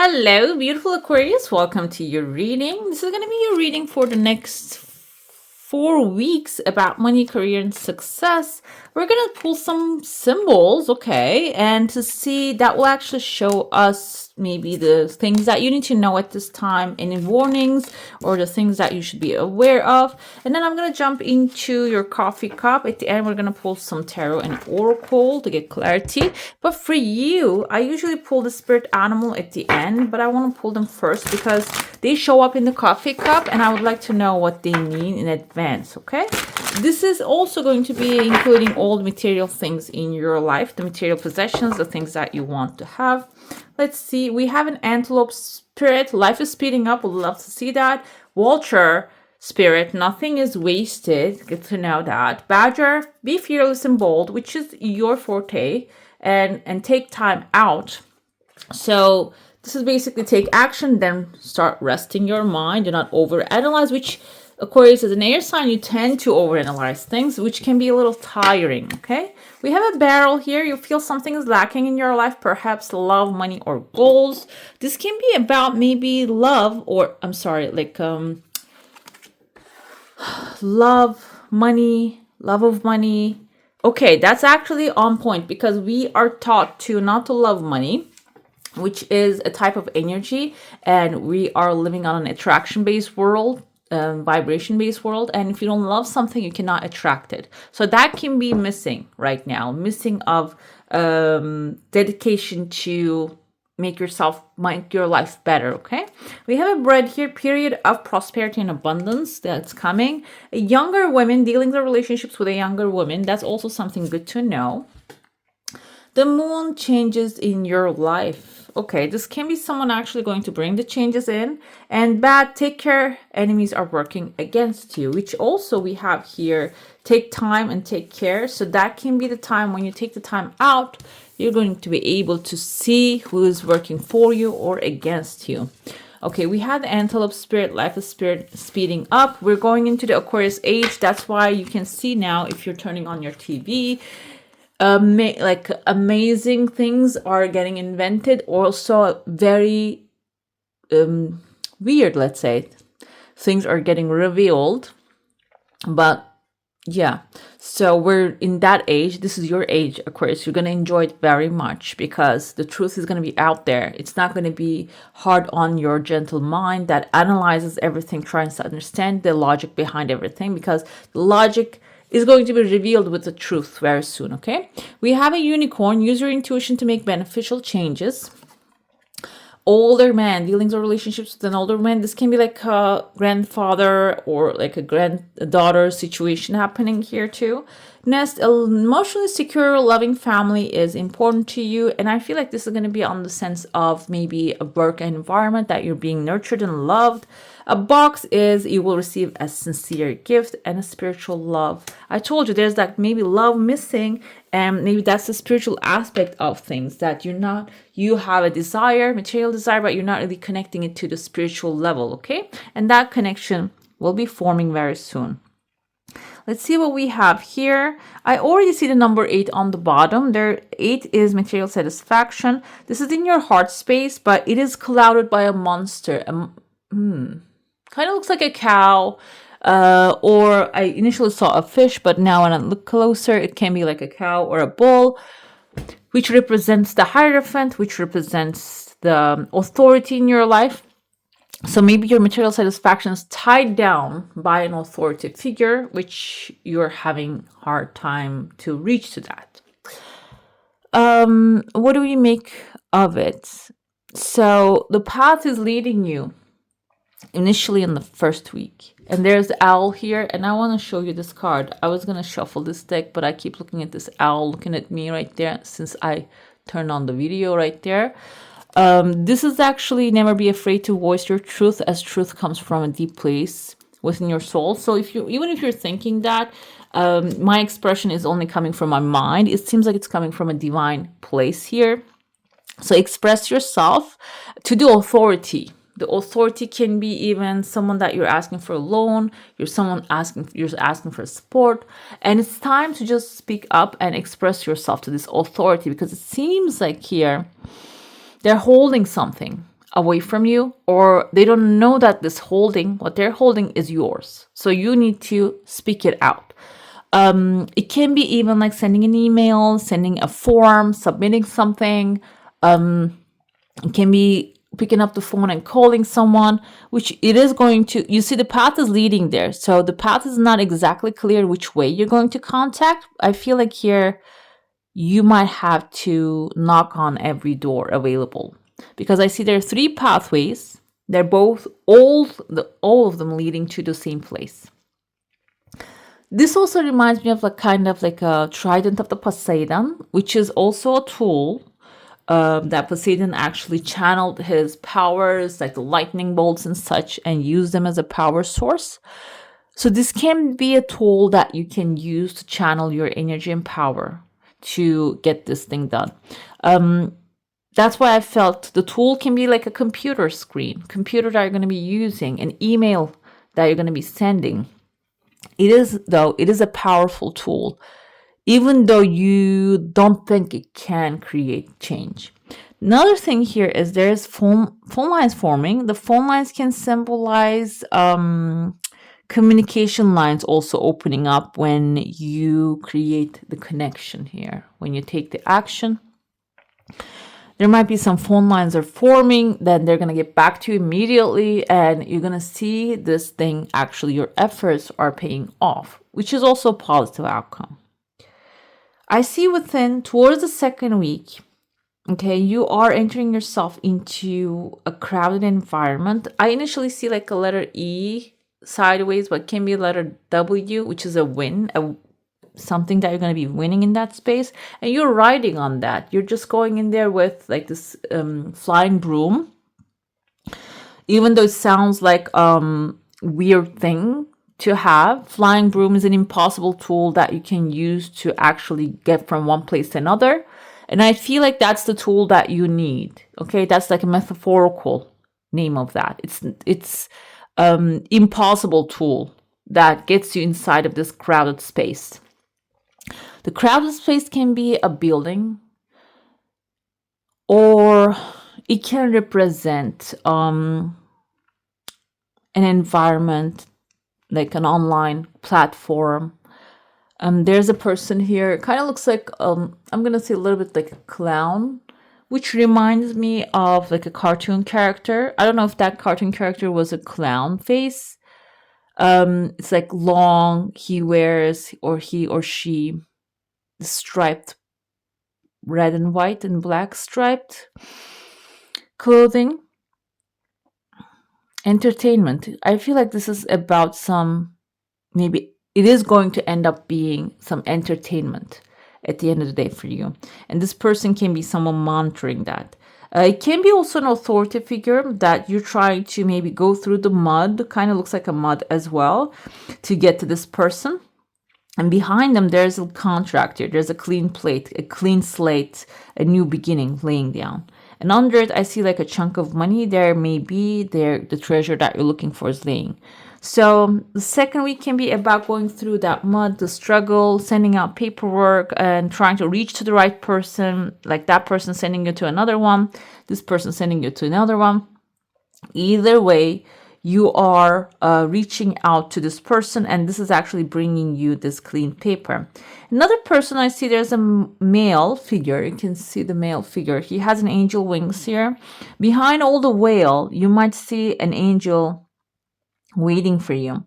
Hello, beautiful Aquarius. Welcome to your reading. This is going to be your reading for the next 4 weeks about money, career, and success. We're going to pull some symbols, okay, and to see that will actually show us maybe the things that you need to know at this time, any warnings or the things that you should be aware of. And then I'm going to jump into your coffee cup. At the end, we're going to pull some tarot and oracle to get clarity. But for you, I usually pull the spirit animal at the end, but I want to pull them first because they show up in the coffee cup and I would like to know what they mean in advance, okay? This is also going to be including all the material things in your life, the material possessions, the things that you want to have. Let's see. We have an antelope spirit. Life is speeding up. We'd love to see that. Vulture spirit. Nothing is wasted. Good to know that. Badger. Be fearless and bold, which is your forte. And take time out. So this is basically take action, then start resting your mind. Do not overanalyze, which Aquarius is an air sign. You tend to overanalyze things, which can be a little tiring, okay? We have a barrel here. You feel something is lacking in your life, perhaps love, money, or goals. This can be about maybe love or, love, money, love of money. Okay, that's actually on point because we are taught to not to love money, which is a type of energy, and we are living on an attraction-based world, vibration-based world, and if you don't love something, you cannot attract it. So that can be missing right now, missing of dedication to make your life better, okay? We have a bread here, period of prosperity and abundance that's coming. A younger woman, dealing with relationships with a younger woman, that's also something good to know. The moon changes in your life. Okay, this can be someone actually going to bring the changes in. And bad, take care, enemies are working against you, which also we have here, take time and take care. So that can be the time when you take the time out, you're going to be able to see who is working for you or against you. Okay, we have the antelope spirit, life is spirit speeding up. We're going into the Aquarius age. That's why you can see now if you're turning on your TV, amazing things are getting invented. Also very weird, let's say, things are getting revealed. But yeah, so we're in that age. This is your age, Aquarius. You're going to enjoy it very much because the truth is going to be out there. It's not going to be hard on your gentle mind that analyzes everything, tries to understand the logic behind everything, because the logic is going to be revealed with the truth very soon, okay? We have a unicorn. Use your intuition to make beneficial changes. Older man, dealings or relationships with an older man. This can be like a grandfather or like a granddaughter situation happening here too. Next, emotionally secure, loving family is important to you. And I feel like this is going to be on the sense of maybe a work environment that you're being nurtured and loved. A box is you will receive a sincere gift and a spiritual love. I told you there's like maybe love missing, and maybe that's the spiritual aspect of things that you have a desire, material desire, but you're not really connecting it to the spiritual level, okay? And that connection will be forming very soon. Let's see what we have here. I already see the number 8 on the bottom. There, 8 is material satisfaction. This is in your heart space, but it is clouded by a monster. Kind of looks like a cow, or I initially saw a fish, but now when I look closer, it can be like a cow or a bull, which represents the Hierophant, which represents the authority in your life. So maybe your material satisfaction is tied down by an authority figure, which you're having hard time to reach to that. What do we make of it? So the path is leading you initially in the first week, and there's the owl here, and I want to show you this card. I was going to shuffle this deck, but I keep looking at this owl looking at me right there since I turned on the video right there. This is actually never be afraid to voice your truth, as truth comes from a deep place within your soul. So even if you're thinking that my expression is only coming from my mind, it seems like it's coming from a divine place here. So express yourself to the authority. The authority can be even someone that you're asking for a loan, you're asking for support, and it's time to just speak up and express yourself to this authority, because it seems like here they're holding something. away from you, or they don't know that what they're holding is yours. So you need to speak it out. It can be even like sending an email, sending a form, submitting something. It can be picking up the phone and calling someone, which it is going to, you see the path is leading there. So the path is not exactly clear which way you're going to contact. I feel like here you might have to knock on every door available, because I see there are 3 pathways. They're both all of them leading to the same place. This also reminds me of like kind of like a trident of the Poseidon, which is also a tool that Poseidon actually channeled his powers, like the lightning bolts and such, and used them as a power source. So this can be a tool that you can use to channel your energy and power to get this thing done. That's why I felt the tool can be like a computer screen, computer that you're going to be using, an email that you're going to be sending. It is a powerful tool, even though you don't think it can create change. Another thing here is there's phone lines forming. The phone lines can symbolize communication lines also opening up when you create the connection here. When you take the action, there might be some phone lines are forming, then they're going to get back to you immediately, and you're going to see this thing, actually your efforts are paying off, which is also a positive outcome. I see towards the second week, okay, you are entering yourself into a crowded environment. I initially see like a letter E sideways, but can be a letter W, which is a win, something that you're going to be winning in that space, and you're riding on that. You're just going in there with like this flying broom, even though it sounds like weird thing to have. Flying broom is an impossible tool that you can use to actually get from one place to another, and I feel like that's the tool that you need. Okay, that's like a metaphorical name of that. It's impossible tool that gets you inside of this crowded space. The crowded space can be a building, or it can represent an environment, like an online platform. There's a person here, kind of looks like, I'm going to say a little bit like a clown, which reminds me of like a cartoon character. I don't know if that cartoon character was a clown face. It's like long, he or she striped red and white and black striped clothing. Entertainment. I feel like this is about maybe it is going to end up being some entertainment at the end of the day for you. And this person can be someone monitoring that. It can be also an authority figure that you're trying to maybe go through the mud, kind of looks like a mud as well, to get to this person. And behind them, there's a contract here. There's a clean plate, a clean slate, a new beginning laying down. And under it, I see like a chunk of money. There may be the treasure that you're looking for is laying. So the second week can be about going through that mud, the struggle, sending out paperwork and trying to reach to the right person, like that person sending you to another one, this person sending you to another one. Either way, you are reaching out to this person, and this is actually bringing you this clean paper. Another person I see, there's a male figure. You can see the male figure. He has an angel wings here. Behind all the whale, you might see an angel waiting for you.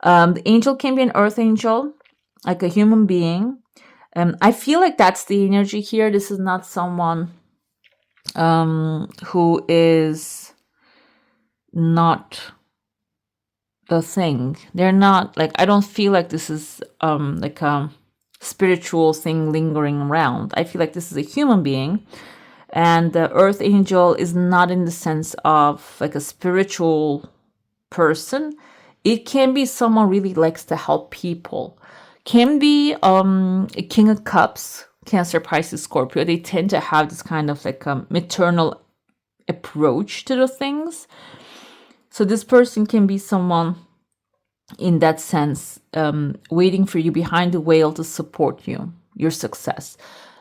The angel can be an earth angel, like a human being. I feel like that's the energy here. This is not someone who is not the thing. They're not like, I don't feel like this is like a spiritual thing lingering around. I feel like this is a human being, and the earth angel is not in the sense of like a spiritual person. It can be someone really likes to help people. Can be a king of cups, Cancer, Pisces, Scorpio. They tend to have this kind of like a maternal approach to the things. So this person can be someone in that sense, waiting for you behind the whale to support you, your success.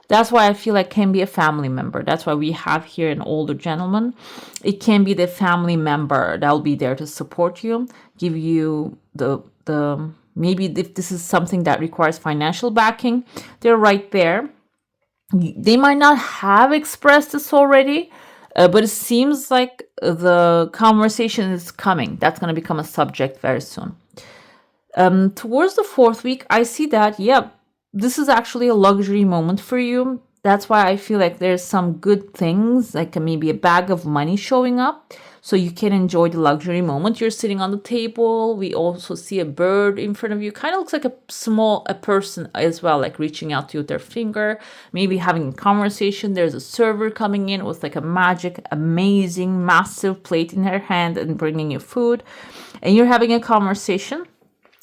That's why I feel like can be a family member. That's why we have here an older gentleman. It can be the family member that will be there to support you, give you the maybe if this is something that requires financial backing, they're right there. They might not have expressed this already, but it seems like the conversation is coming. That's going to become a subject very soon. Towards the fourth week, I see that, yeah, this is actually a luxury moment for you. That's why I feel like there's some good things, like maybe a bag of money showing up, so you can enjoy the luxury moment. You're sitting on the table. We also see a bird in front of you. Kind of looks like a person as well, like reaching out to you with their finger, maybe having a conversation. There's a server coming in with like a magic, amazing, massive plate in her hand and bringing you food, and you're having a conversation.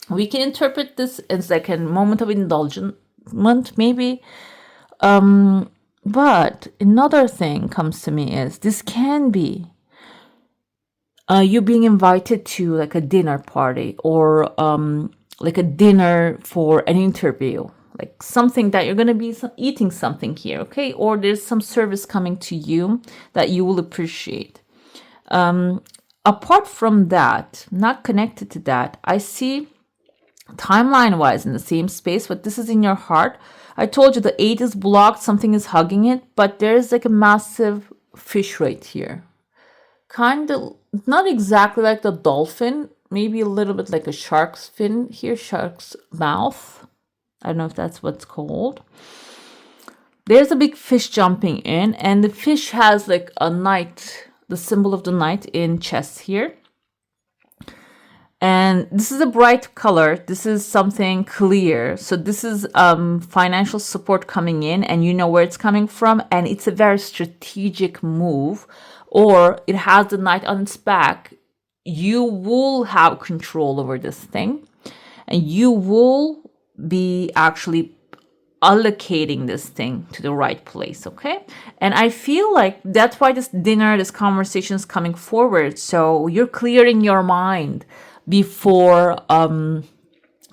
We can interpret this as like a moment of indulgence, maybe. But another thing comes to me is this can be you being invited to like a dinner party, or like a dinner for an interview, like something that you're going to be eating something here, okay? Or there's some service coming to you that you will appreciate. Apart from that, not connected to that, I see timeline wise in the same space, but this is in your heart. I told you the 8 is blocked, something is hugging it, but there's like a massive fish right here. Kind of not exactly like the dolphin, maybe a little bit like a shark's fin here, shark's mouth. I don't know if that's what's called. There's a big fish jumping in, and the fish has like a knight, the symbol of the knight in chest here. And this is a bright color. This is something clear. So this is financial support coming in, and you know where it's coming from. And it's a very strategic move, or it has the knight on its back. You will have control over this thing, and you will be actually allocating this thing to the right place, okay? And I feel like that's why this dinner, this conversation is coming forward. So you're clearing your mind before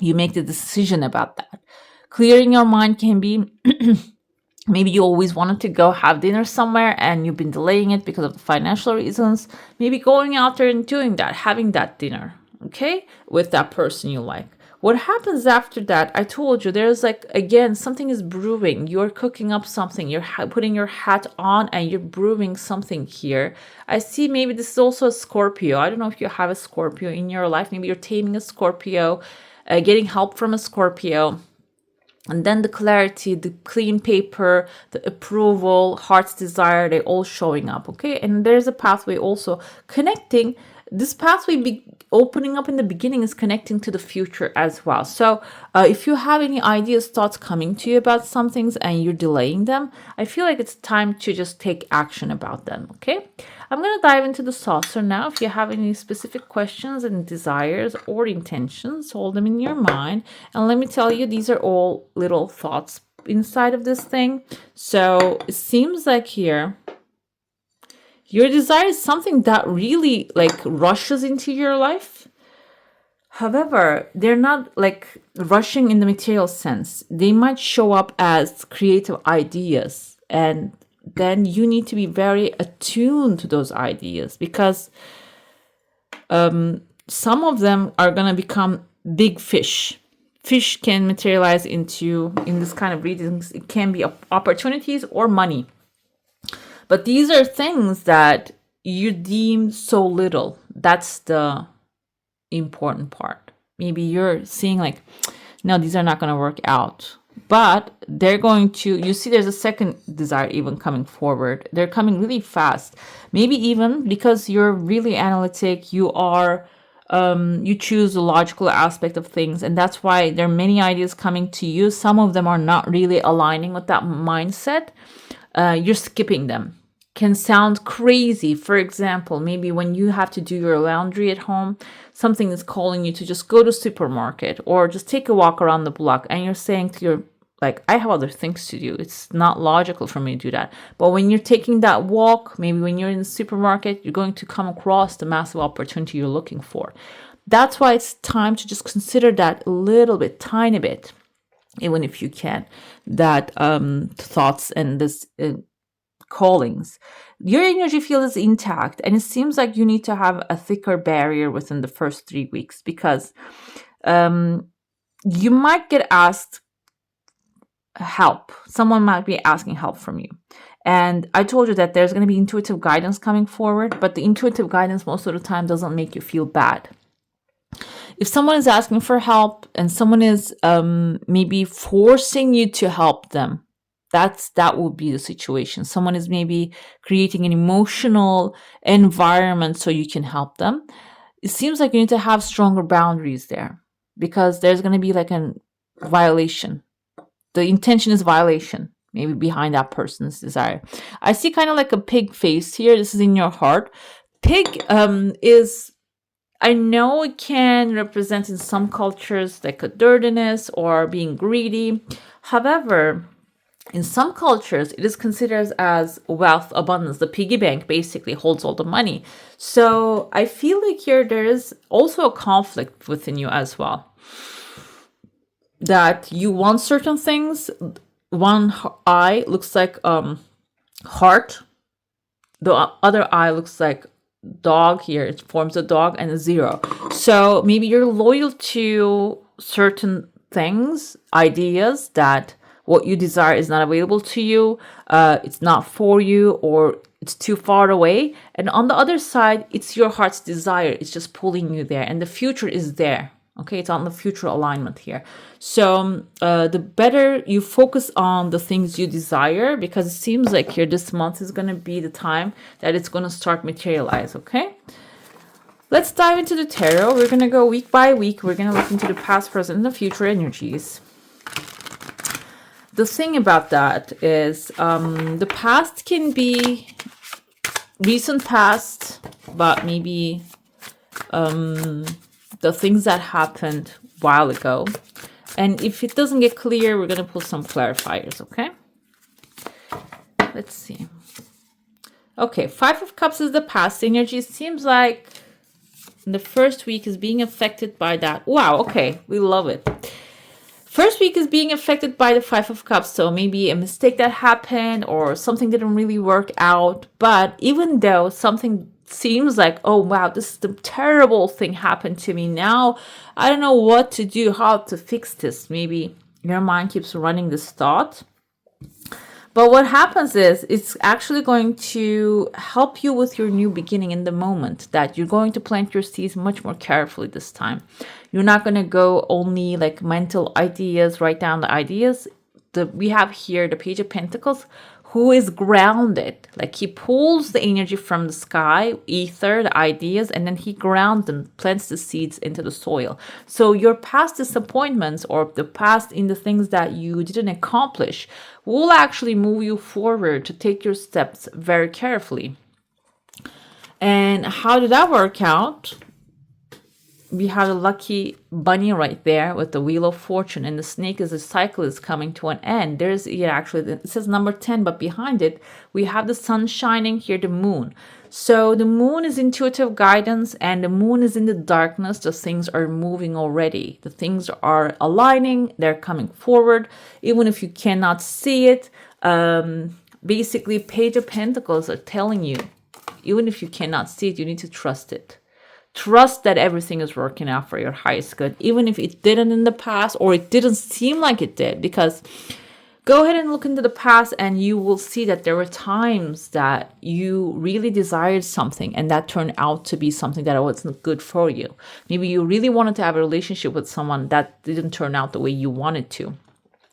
you make the decision about that. Clearing your mind can be maybe you always wanted to go have dinner somewhere and you've been delaying it because of the financial reasons. Maybe going out there and doing that, having that dinner, okay, with that person you like. What happens after that, I told you, there's like, again, something is brewing. You're cooking up something. You're putting your hat on and you're brewing something here. I see maybe this is also a Scorpio. I don't know if you have a Scorpio in your life. Maybe you're taming a Scorpio, getting help from a Scorpio. And then the clarity, the clean paper, the approval, heart's desire, they all showing up, okay? And there's a pathway also connecting. This pathway opening up in the beginning is connecting to the future as well. So if you have any ideas, thoughts coming to you about some things and you're delaying them, I feel like it's time to just take action about them, okay? I'm going to dive into the saucer now. If you have any specific questions and desires or intentions, hold them in your mind. And let me tell you, these are all little thoughts inside of this thing. So it seems like here, your desire is something that really like rushes into your life. However, they're not like rushing in the material sense. They might show up as creative ideas, and then you need to be very attuned to those ideas, because some of them are going to become big fish. Fish can materialize into, in this kind of readings, it can be opportunities or money. But these are things that you deem so little. That's the important part. Maybe you're seeing like, no, these are not going to work out. But they're going to, you see there's a second desire even coming forward. They're coming really fast. Maybe even because you're really analytic, you are, you choose the logical aspect of things. And that's why there are many ideas coming to you. Some of them are not really aligning with that mindset. You're skipping them. Can sound crazy. For example, maybe when you have to do your laundry at home, something is calling you to just go to supermarket or just take a walk around the block, and you're saying to your, like, I have other things to do. It's not logical for me to do that. But when you're taking that walk, maybe when you're in the supermarket, you're going to come across the massive opportunity you're looking for. That's why it's time to just consider that a little bit, tiny bit. even if you can, that thoughts and this callings. Your energy field is intact, and it seems like you need to have a thicker barrier within the first 3 weeks, because you might get asked help. Someone might be asking help from you. And I told you that there's going to be intuitive guidance coming forward, but the intuitive guidance most of the time doesn't make you feel bad. If someone is asking for help and someone is maybe forcing you to help them, that would be the situation. Someone is maybe creating an emotional environment so you can help them. It seems like you need to have stronger boundaries there, because there's going to be like a violation. The intention is violation, maybe behind that person's desire. I see kind of like a pig face here. This is in your heart. Pig is, I know it can represent in some cultures like a dirtiness or being greedy. However, in some cultures, it is considered as wealth, abundance. The piggy bank basically holds all the money. So I feel like here there is also a conflict within you as well, that you want certain things. One eye looks like heart. The other eye looks like dog here. It forms a dog and a 0. So maybe you're loyal to certain things, ideas, that what you desire is not available to you, it's not for you, or it's too far away. And on the other side, it's your heart's desire. It's just pulling you there, and the future is there. Okay, it's on the future alignment here. So the better you focus on the things you desire, because it seems like here this month is going to be the time that it's going to start materialize. Okay, let's dive into the tarot. We're going to go week by week. We're going to look into the past, present, and the future energies. The thing about that is the past can be recent past, but maybe the things that happened a while ago. And if it doesn't get clear, we're going to pull some clarifiers, okay? Let's see. Okay, 5 of Cups is the past energy. It seems like the first week is being affected by that. Wow, okay, we love it. First week is being affected by the 5 of Cups. So maybe a mistake that happened or something didn't really work out. But even though something seems like, oh wow, this is the terrible thing happened to me, now I don't know what to do, how to fix this. Maybe your mind keeps running this thought. But what happens is it's actually going to help you with your new beginning in the moment, that you're going to plant your seeds much more carefully this time. You're not going to go only like mental ideas, write down the ideas. We have here the Page of Pentacles, who is grounded. Like he pulls the energy from the sky, ether, the ideas, and then he grounds them, plants the seeds into the soil. So your past disappointments or the past in the things that you didn't accomplish will actually move you forward to take your steps very carefully. And how did that work out? We have a lucky bunny right there with the Wheel of Fortune, and the snake as a cycle is coming to an end. There's actually, it says number 10, but behind it, we have the sun shining, here the moon. So the moon is intuitive guidance, and the moon is in the darkness. The things are moving already. The things are aligning. They're coming forward, even if you cannot see it. Basically, Page of Pentacles are telling you, even if you cannot see it, you need to trust it. Trust that everything is working out for your highest good, even if it didn't in the past or it didn't seem like it did. Because go ahead and look into the past and you will see that there were times that you really desired something and that turned out to be something that wasn't good for you. Maybe you really wanted to have a relationship with someone that didn't turn out the way you wanted to.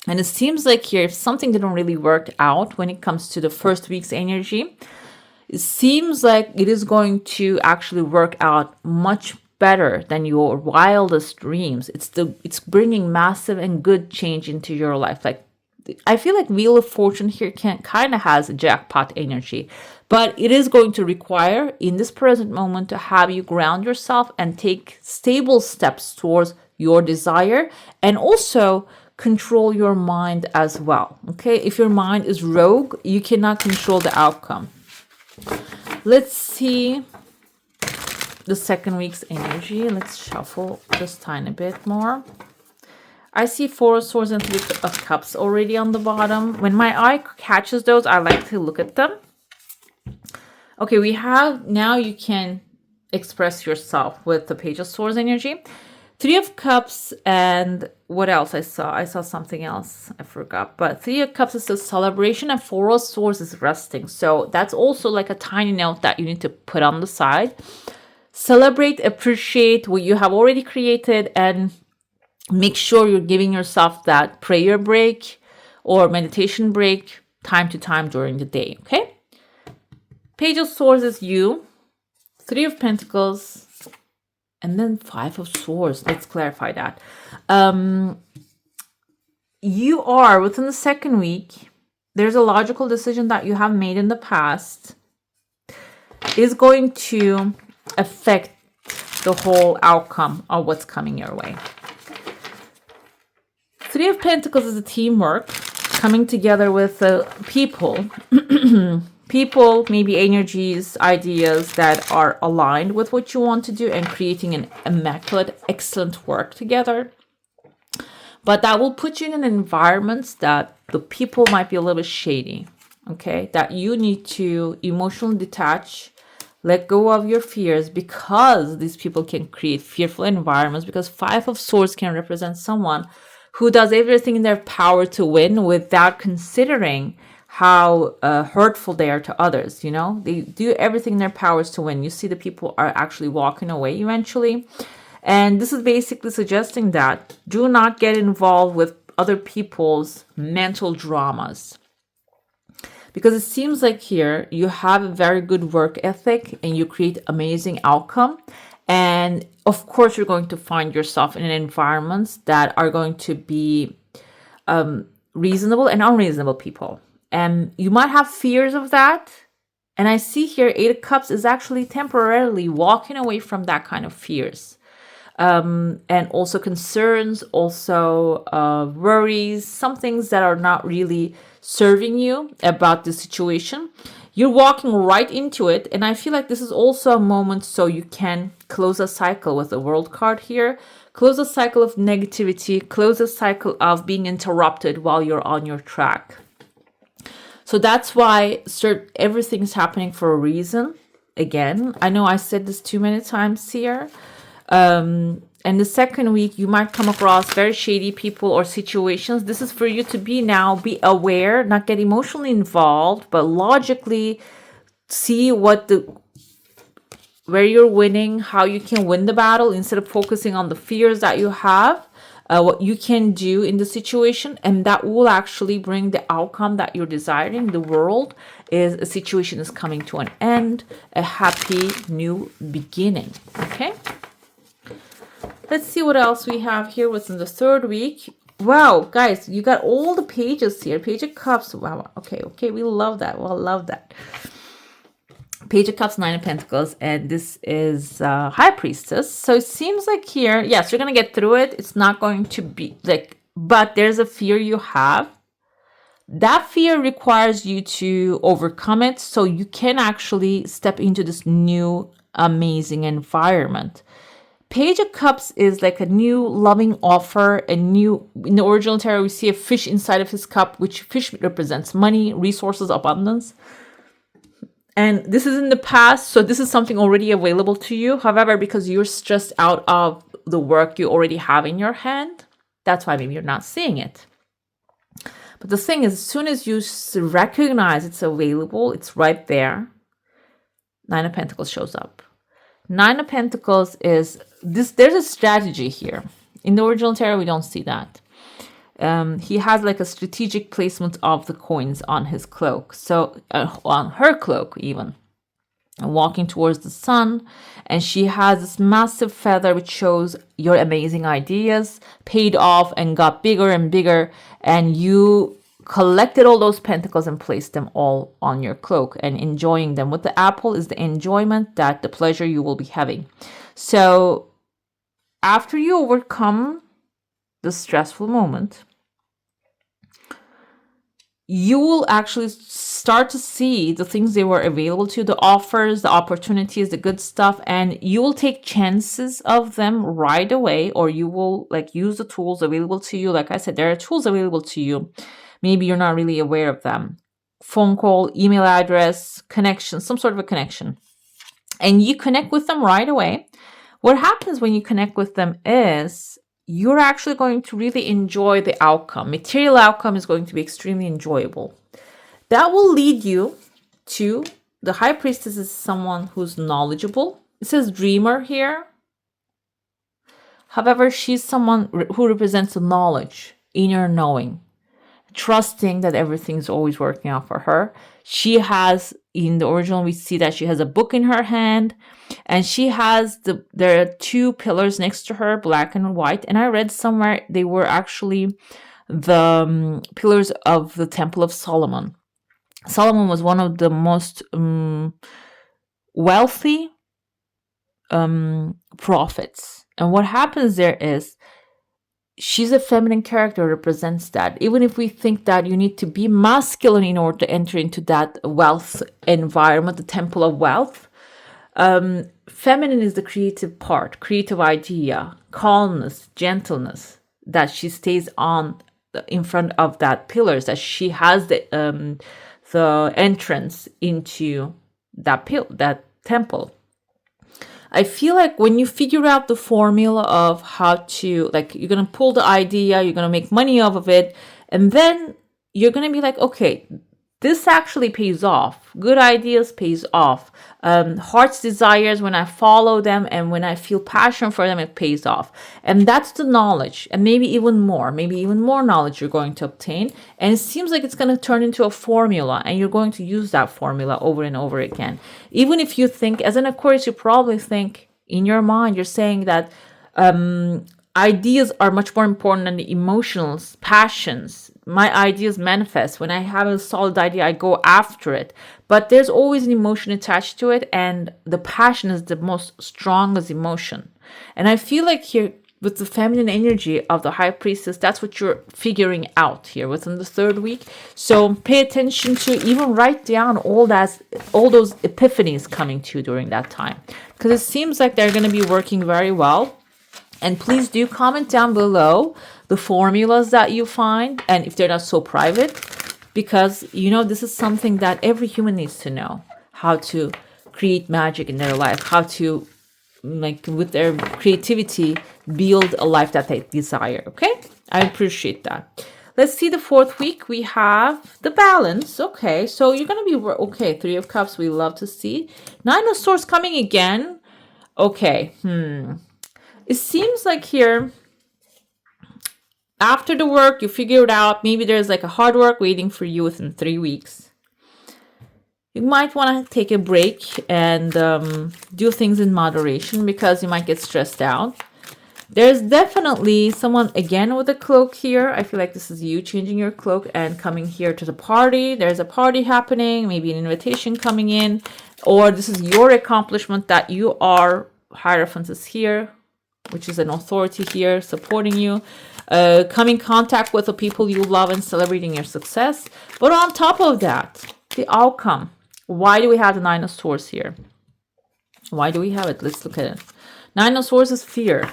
And it seems like here, if something didn't really work out when it comes to the first week's energy, it seems like it is going to actually work out much better than your wildest dreams. It's bringing massive and good change into your life. Like, I feel like Wheel of Fortune here kind of has a jackpot energy, but it is going to require in this present moment to have you ground yourself and take stable steps towards your desire, and also control your mind as well. Okay, if your mind is rogue, you cannot control the outcome. Let's see the second week's energy. Let's shuffle just a tiny bit more. I see Four of Swords and Three of Cups already on the bottom. When my eye catches those, I like to look at them. Okay, we have, now you can express yourself with the Page of Swords energy. Three of Cups, and what else I saw? I saw something else. I forgot. But Three of Cups is a celebration, and Four of Swords is resting. So that's also like a tiny note that you need to put on the side. Celebrate, appreciate what you have already created, and make sure you're giving yourself that prayer break or meditation break time to time during the day, okay? Page of Swords is you. Three of Pentacles. And then Five of Swords. Let's clarify that. You are, within the second week, there's a logical decision that you have made in the past is going to affect the whole outcome of what's coming your way. Three of Pentacles is a teamwork, coming together with people. People, maybe energies, ideas that are aligned with what you want to do and creating an immaculate, excellent work together. But that will put you in environments that the people might be a little bit shady, okay? That you need to emotionally detach, let go of your fears, because these people can create fearful environments, because Five of Swords can represent someone who does everything in their power to win without considering how hurtful they are to others. You know, they do everything in their powers to win. You see the people are actually walking away eventually. And this is basically suggesting that do not get involved with other people's mental dramas. Because it seems like here you have a very good work ethic and you create amazing outcome. And of course, you're going to find yourself in environments that are going to be reasonable and unreasonable people. And you might have fears of that. And I see here Eight of Cups is actually temporarily walking away from that kind of fears. And also concerns, also worries, some things that are not really serving you about the situation. You're walking right into it. And I feel like this is also a moment so you can close a cycle with the World card here. Close a cycle of negativity, close a cycle of being interrupted while you're on your track. So that's why everything is happening for a reason. Again, I know I said this too many times here. And the second week, you might come across very shady people or situations. This is for you to be aware, not get emotionally involved, but logically see where you're winning, how you can win the battle instead of focusing on the fears that you have. What you can do in the situation, and that will actually bring the outcome that you're desiring. The world is a situation is coming to an end, a happy new beginning. Okay, let's see what else we have here. What's in the third week? Wow, guys, you got all the pages here. Page of Cups. Wow. Okay, we love that. We'll love that. Page of Cups, Nine of Pentacles, and this is High Priestess. So it seems like here, yes, you're going to get through it. It's not going to be like, but there's a fear you have. That fear requires you to overcome it so you can actually step into this new amazing environment. Page of Cups is like a new loving offer, in the original tarot, we see a fish inside of his cup, which fish represents money, resources, abundance. And this is in the past, so this is something already available to you. However, because you're stressed out of the work you already have in your hand, that's why maybe you're not seeing it. But the thing is, as soon as you recognize it's available, it's right there, Nine of Pentacles shows up. Nine of Pentacles is this. There's a strategy here. In the original tarot, we don't see that. He has like a strategic placement of the coins on his cloak. So on her cloak even. And walking towards the sun. And she has this massive feather which shows your amazing ideas paid off and got bigger and bigger. And you collected all those pentacles and placed them all on your cloak and enjoying them. With the apple is the enjoyment, that the pleasure you will be having. So after you overcome the stressful moment, you will actually start to see the things they were available to you, the offers, the opportunities, the good stuff, and you will take chances of them right away, or you will like use the tools available to you. Like I said, there are tools available to you. Maybe you're not really aware of them. Phone call, email address, connection, some sort of a connection. And you connect with them right away. What happens when you connect with them is you're actually going to really enjoy the outcome. Material outcome is going to be extremely enjoyable. That will lead you to the high priestess is someone who's knowledgeable. It says dreamer here. However, she's someone who represents the knowledge, inner knowing, trusting that everything's always working out for her. She has, in the original, we see that she has a book in her hand, and she has there are two pillars next to her, black and white. And I read somewhere they were actually the pillars of the Temple of Solomon. Solomon was one of the most wealthy prophets. And what happens there is she's a feminine character, represents that. Even if we think that you need to be masculine in order to enter into that wealth environment, the temple of wealth, feminine is the creative part, creative idea, calmness, gentleness, that she stays on in front of that pillars, that she has the entrance into that temple. I feel like when you figure out the formula of how to, like, you're going to pull the idea, you're going to make money off of it, and then you're going to be like, okay, this actually pays off. Good ideas pays off. Heart's desires, when I follow them and when I feel passion for them, it pays off. And that's the knowledge, and maybe even more knowledge you're going to obtain. And it seems like it's going to turn into a formula, and you're going to use that formula over and over again. Even if you think, as an Aquarius, you probably think in your mind, you're saying that ideas are much more important than the emotions, passions. My ideas manifest. When I have a solid idea, I go after it. But there's always an emotion attached to it, and the passion is the most strongest emotion. And I feel like here, with the feminine energy of the high priestess, that's what you're figuring out here within the third week. So pay attention to, even write down all those epiphanies coming to you during that time, because it seems like they're going to be working very well. And please do comment down below the formulas that you find, and if they're not so private, because this is something that every human needs to know, how to create magic in their life, how to, like, with their creativity, build a life that they desire. Okay, I appreciate that. Let's see the fourth week. We have the balance. Okay, so you're gonna be okay. Three of Cups, we love to see. Nine of Swords coming again. Okay, it seems like here, after the work, you figure it out. Maybe there's like a hard work waiting for you within 3 weeks. You might want to take a break and do things in moderation, because you might get stressed out. There's definitely someone, again, with a cloak here. I feel like this is you changing your cloak and coming here to the party. There's a party happening, maybe an invitation coming in, or this is your accomplishment that you are, Hierophant is here, which is an authority here supporting you, coming in contact with the people you love and celebrating your success. But on top of that, the outcome. Why do we have the Nine of Swords here? Why do we have it? Let's look at it. Nine of Swords is fear.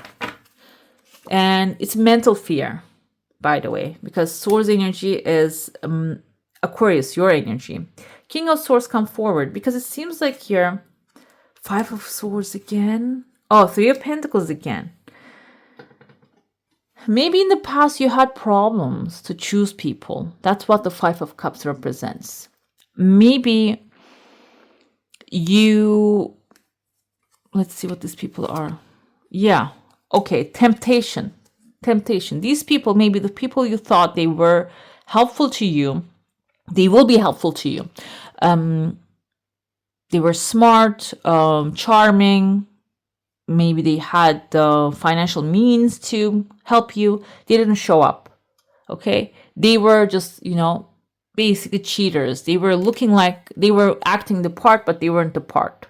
And it's mental fear, by the way, because Swords energy is Aquarius, your energy. King of Swords come forward, because it seems like here, Five of Swords again. Oh, Three of Pentacles again. Maybe in the past you had problems to choose people. That's what the Five of Cups represents. Maybe let's see what these people are. Yeah. Okay. Temptation. These people, maybe the people you thought they were helpful to you, they will be helpful to you. They were smart, charming. Maybe they had the financial means to help you. They didn't show up. Okay. They were just, basically cheaters. They were looking like they were acting the part, but they weren't the part.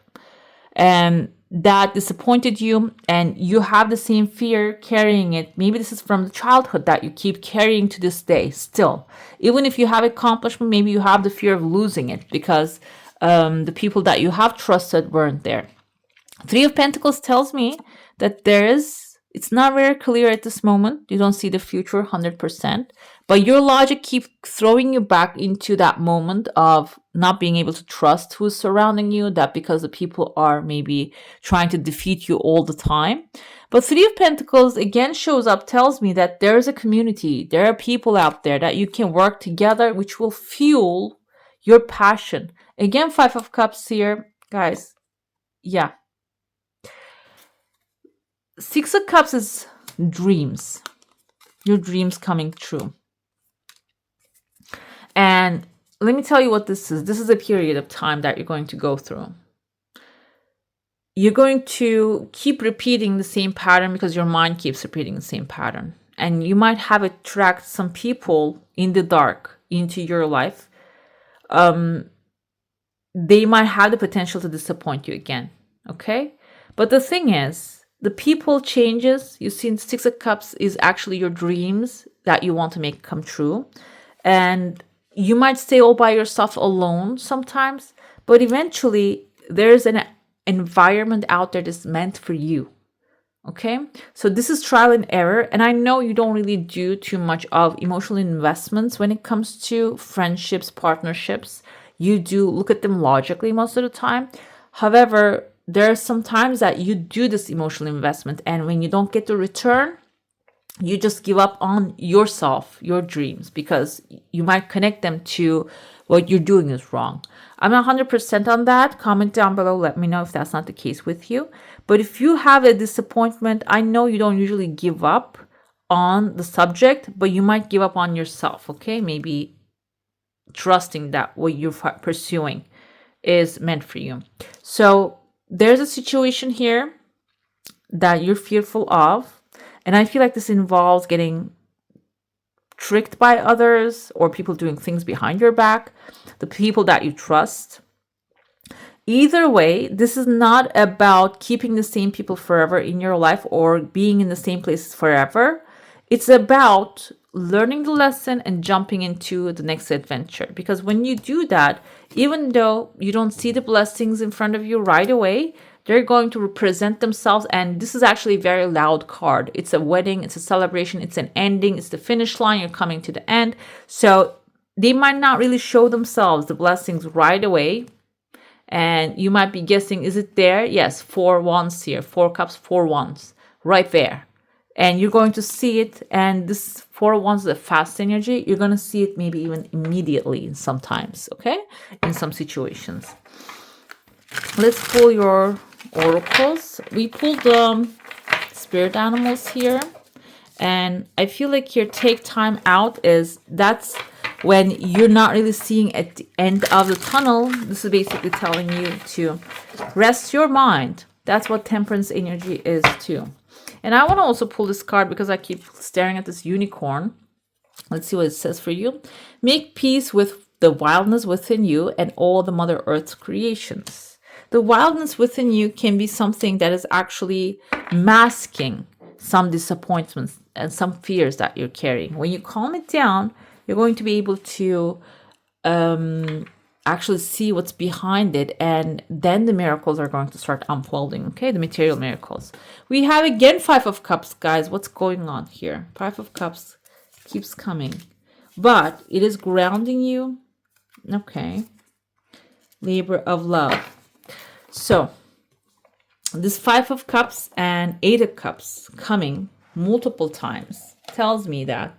And that disappointed you, and you have the same fear carrying it. Maybe this is from the childhood that you keep carrying to this day still. Even if you have accomplishment, maybe you have the fear of losing it because the people that you have trusted weren't there. Three of Pentacles tells me that it's not very clear at this moment. You don't see the future 100%, but your logic keeps throwing you back into that moment of not being able to trust who's surrounding you, that because the people are maybe trying to defeat you all the time. But Three of Pentacles again shows up, tells me that there's a community, there are people out there that you can work together, which will fuel your passion. Again, Five of Cups here, guys. Yeah. Six of Cups is dreams. Your dreams coming true. And let me tell you what this is. This is a period of time that you're going to go through. You're going to keep repeating the same pattern because your mind keeps repeating the same pattern. And you might have attract some people in the dark into your life. They might have the potential to disappoint you again. Okay? But the thing is, the people changes. You see, Six of Cups is actually your dreams that you want to make come true. And you might stay all by yourself alone sometimes, but eventually there's an environment out there that's meant for you. Okay? So this is trial and error. And I know you don't really do too much of emotional investments when it comes to friendships, partnerships. You do look at them logically most of the time. However, there are some times that you do this emotional investment, and when you don't get the return, you just give up on yourself, your dreams, because you might connect them to what you're doing is wrong. I'm not 100% on that. Comment down below. Let me know if that's not the case with you. But if you have a disappointment, I know you don't usually give up on the subject, but you might give up on yourself, okay? Maybe trusting that what you're pursuing is meant for you. So there's a situation here that you're fearful of. And I feel like this involves getting tricked by others or people doing things behind your back, the people that you trust. Either way, this is not about keeping the same people forever in your life or being in the same places forever. It's about learning the lesson and jumping into the next adventure. Because when you do that, even though you don't see the blessings in front of you right away, they're going to represent themselves. And this is actually a very loud card. It's a wedding, it's a celebration, it's an ending, it's the finish line, you're coming to the end. So they might not really show themselves, the blessings, right away. And you might be guessing, is it there? Yes, 4 wands here, 4 cups, 4 wands, right there. And you're going to see it. And this 4 wands is a fast energy. You're going to see it maybe even immediately sometimes, okay? In some situations. Let's pull your oracles. We pulled the spirit animals here. And I feel like here, take time out that's when you're not really seeing at the end of the tunnel. This is basically telling you to rest your mind. That's what temperance energy is too. And I want to also pull this card because I keep staring at this unicorn. Let's see what it says for you. Make peace with the wildness within you and all the Mother Earth's creations. The wildness within you can be something that is actually masking some disappointments and some fears that you're carrying. When you calm it down, you're going to be able to actually see what's behind it, and then the miracles are going to start unfolding, okay? The material miracles. We have again 5 of Cups, guys. What's going on here? 5 of Cups keeps coming, but it is grounding you, okay? Labor of love. So this 5 of Cups and 8 of Cups coming multiple times tells me that.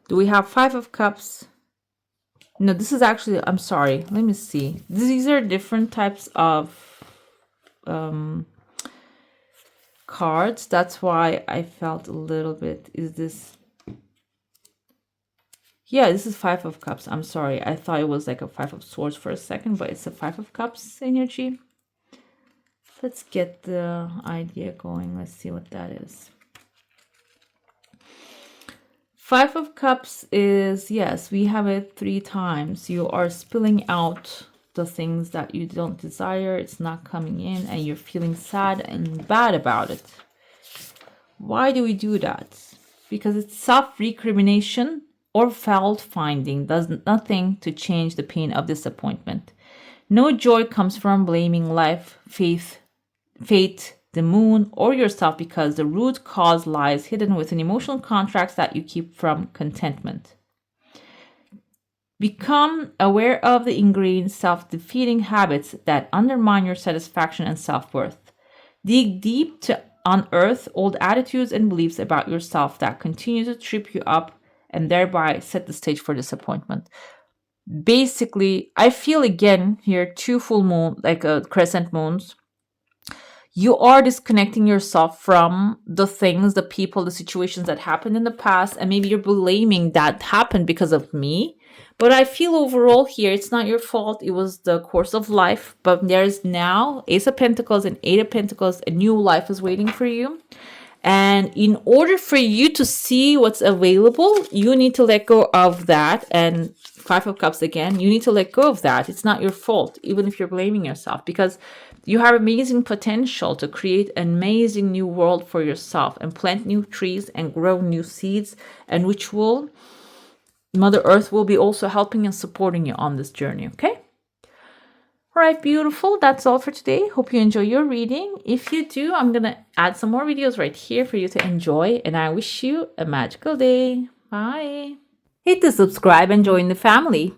Do we have 5 of Cups? No, this is actually, I'm sorry. Let me see. These are different types of cards. That's why I felt a little bit, is this? Yeah, this is 5 of Cups. I'm sorry. I thought it was like a 5 of Swords for a second, but it's a 5 of Cups energy. Let's get the idea going. Let's see what that is. 5 of Cups is, yes, we have it 3 times. You are spilling out the things that you don't desire, it's not coming in, and you're feeling sad and bad about it. Why do we do that? Because it's self-recrimination or fault-finding does nothing to change the pain of disappointment. No joy comes from blaming life, fate, the moon, or yourself, because the root cause lies hidden within emotional contracts that you keep from contentment. Become aware of the ingrained self-defeating habits that undermine your satisfaction and self-worth. Dig deep to unearth old attitudes and beliefs about yourself that continue to trip you up and thereby set the stage for disappointment. Basically, I feel again here 2 full moon, like crescent moons. You are disconnecting yourself from the things, the people, the situations that happened in the past, and maybe you're blaming that happened because of me. But I feel overall here, it's not your fault. It was the course of life. But there's now Ace of Pentacles and Eight of Pentacles. A new life is waiting for you. And in order for you to see what's available, you need to let go of that. And Five of Cups again, you need to let go of that. It's not your fault, even if you're blaming yourself, because you have amazing potential to create an amazing new world for yourself and plant new trees and grow new seeds, and which will, Mother Earth will be also helping and supporting you on this journey, okay? All right, beautiful. That's all for today. Hope you enjoy your reading. If you do, I'm going to add some more videos right here for you to enjoy, and I wish you a magical day. Bye. Hit the subscribe and join the family.